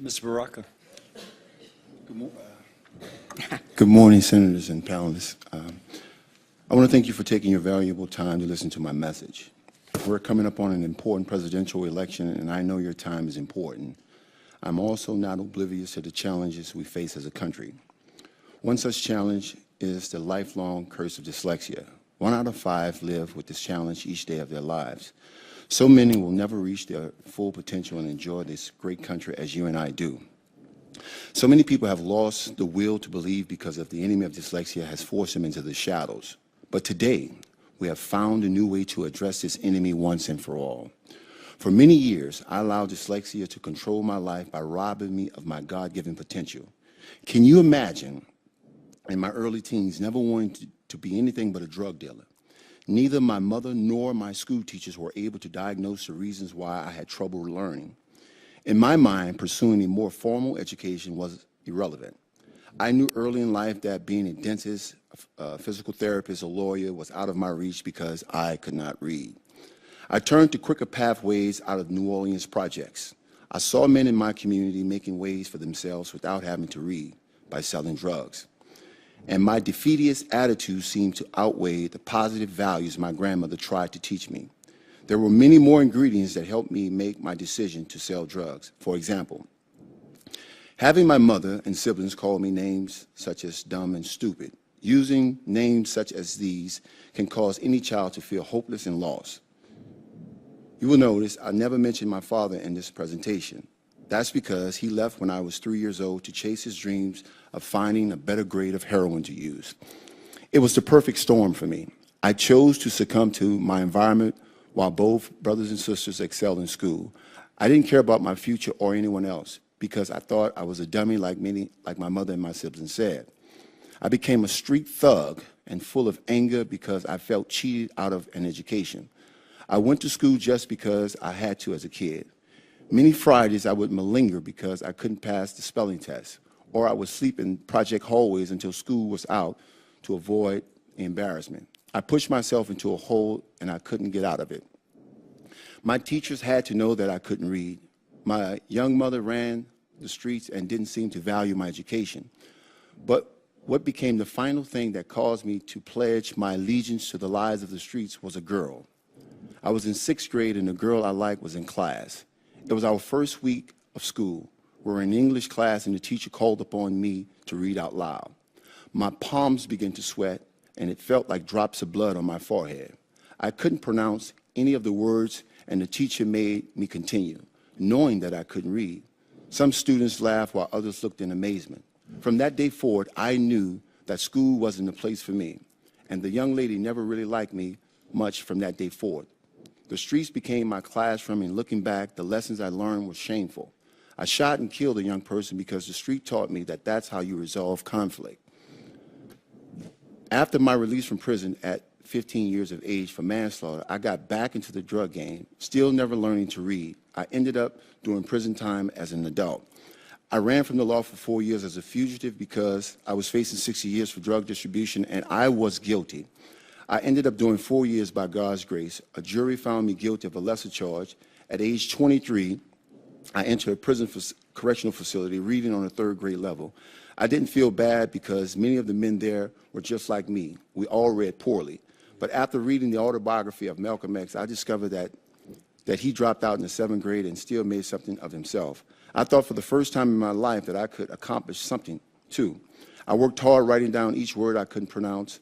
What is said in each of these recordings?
Mr. Baraka. Good morning, senators and panelists. I want to thank you for taking your valuable time to listen to my message. We're coming up on an important presidential election, and I know your time is important. I'm also not oblivious to the challenges we face as a country. One such challenge is the lifelong curse of dyslexia. 1 out of 5 live with this challenge each day of their lives. So many will never reach their full potential and enjoy this great country as you and I do. So many people have lost the will to believe because of the enemy of dyslexia has forced them into the shadows. But today, we have found a new way to address this enemy once and for all. For many years, I allowed dyslexia to control my life by robbing me of my God-given potential. Can you imagine, in my early teens, never wanting to be anything but a drug dealer? Neither my mother nor my school teachers were able to diagnose the reasons why I had trouble learning. In my mind, pursuing a more formal education was irrelevant. I knew early in life that being a dentist, a physical therapist, a lawyer was out of my reach because I could not read. I turned to quicker pathways out of New Orleans projects. I saw men in my community making ways for themselves without having to read by selling drugs. And my defeatist attitude seemed to outweigh the positive values my grandmother tried to teach me. There were many more ingredients that helped me make my decision to sell drugs. For example, having my mother and siblings call me names such as dumb and stupid. Using names such as these can cause any child to feel hopeless and lost. You will notice I never mentioned my father in this presentation. That's because he left when I was 3 years old to chase his dreams of finding a better grade of heroin to use. It was the perfect storm for me. I chose to succumb to my environment while both brothers and sisters excelled in school. I didn't care about my future or anyone else because I thought I was a dummy like my mother and my siblings said. I became a street thug and full of anger because I felt cheated out of an education. I went to school just because I had to as a kid. Many Fridays I would malinger because I couldn't pass the spelling test, or I would sleep in project hallways until school was out to avoid embarrassment. I pushed myself into a hole and I couldn't get out of it. My teachers had to know that I couldn't read. My young mother ran the streets and didn't seem to value my education. But what became the final thing that caused me to pledge my allegiance to the lies of the streets was a girl. I was in 6th grade and the girl I liked was in class. It was our first week of school. We were in English class and the teacher called upon me to read out loud. My palms began to sweat and it felt like drops of blood on my forehead. I couldn't pronounce any of the words and the teacher made me continue, knowing that I couldn't read. Some students laughed while others looked in amazement. From that day forward, I knew that school wasn't the place for me, and the young lady never really liked me much from that day forward. The streets became my classroom, and looking back, the lessons I learned were shameful. I shot and killed a young person because the street taught me that that's how you resolve conflict. After my release from prison at 15 years of age for manslaughter, I got back into the drug game, still never learning to read. I ended up doing prison time as an adult. I ran from the law for 4 years as a fugitive because I was facing 60 years for drug distribution, and I was guilty. I ended up doing 4 years by God's grace. A jury found me guilty of a lesser charge. At age 23, I entered a prison correctional facility reading on a 3rd grade level. I didn't feel bad because many of the men there were just like me. We all read poorly. But after reading the autobiography of Malcolm X, I discovered that he dropped out in the 7th grade and still made something of himself. I thought for the first time in my life that I could accomplish something, too. I worked hard writing down each word I couldn't pronounce.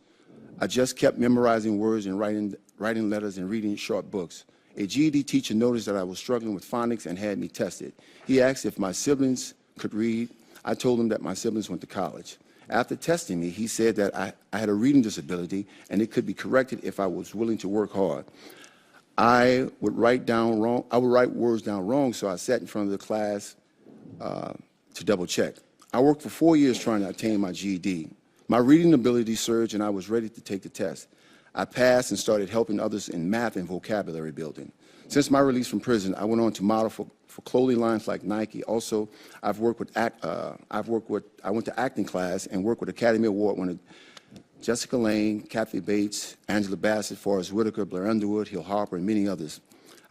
I just kept memorizing words and writing letters and reading short books. A GED teacher noticed that I was struggling with phonics and had me tested. He asked if my siblings could read. I told him that my siblings went to college. After testing me, he said that I had a reading disability and it could be corrected if I was willing to work hard. I would write words down wrong, so I sat in front of the class to double check. I worked for 4 years trying to attain my GED. My reading ability surged and I was ready to take the test. I passed and started helping others in math and vocabulary building. Since my release from prison, I went on to model for clothing lines like Nike. Also, I went to acting class and worked with Academy Award winner Jessica Lange, Kathy Bates, Angela Bassett, Forrest Whitaker, Blair Underwood, Hill Harper, and many others.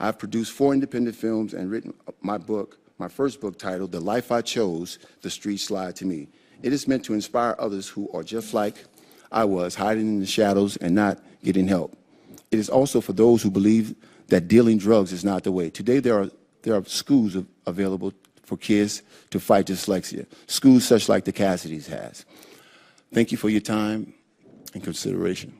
I've produced 4 independent films and written my book, my first book titled The Life I Chose, The Streets Lied to Me. It is meant to inspire others who are just like I was, hiding in the shadows and not getting help. It is also for those who believe that dealing drugs is not the way. Today, there are schools available for kids to fight dyslexia, schools such like the Cassidy's has. Thank you for your time and consideration.